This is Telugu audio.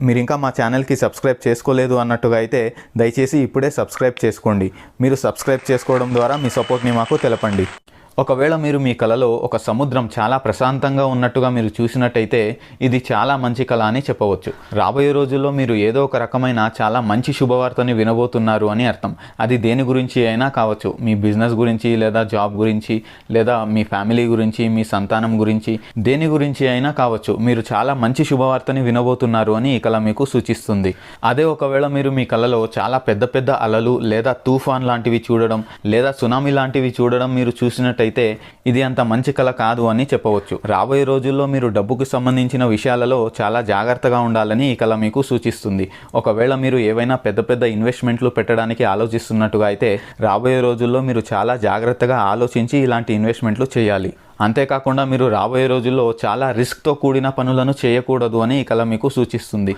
మీరు ఇంకా మా ఛానల్కి సబ్స్క్రైబ్ చేసుకోలేదు అన్నట్టుగా అయితే దయచేసి ఇప్పుడే సబ్స్క్రైబ్ చేసుకోండి. మీరు సబ్స్క్రైబ్ చేసుకోవడం ద్వారా మీ సపోర్ట్ని మాకు తెలపండి. ఒకవేళ మీరు మీ కలలో ఒక సముద్రం చాలా ప్రశాంతంగా ఉన్నట్టుగా మీరు చూసినట్టయితే ఇది చాలా మంచి కళ అని చెప్పవచ్చు. రాబోయే రోజుల్లో మీరు ఏదో ఒక రకమైన చాలా మంచి శుభవార్తని వినబోతున్నారు అని అర్థం. అది దేని గురించి అయినా కావచ్చు, మీ బిజినెస్ గురించి లేదా జాబ్ గురించి లేదా మీ ఫ్యామిలీ గురించి, మీ సంతానం గురించి, దేని గురించి అయినా కావచ్చు. మీరు చాలా మంచి శుభవార్తని వినబోతున్నారు అని ఈ కళ మీకు సూచిస్తుంది. అదే ఒకవేళ మీరు మీ కలలో చాలా పెద్ద పెద్ద అలలు లేదా తుఫాన్ లాంటివి చూడడం లేదా సునామీ లాంటివి చూడడం మీరు చూసినట్టయితే ఇది అంత మంచి కళ కాదు అని చెప్పవచ్చు. రాబోయే రోజుల్లో మీరు డబ్బుకు సంబంధించిన విషయాలలో చాలా జాగ్రత్తగా ఉండాలని ఈ కళ మీకు సూచిస్తుంది. ఒకవేళ మీరు ఏవైనా పెద్ద పెద్ద ఇన్వెస్ట్మెంట్లు పెట్టడానికి ఆలోచిస్తున్నట్టుగా అయితే రాబోయే రోజుల్లో మీరు చాలా జాగ్రత్తగా ఆలోచించి ఇలాంటి ఇన్వెస్ట్మెంట్లు చేయాలి. అంతేకాకుండా మీరు రాబోయే రోజుల్లో చాలా రిస్క్తో కూడిన పనులను చేయకూడదు అని ఈ కళ మీకు సూచిస్తుంది.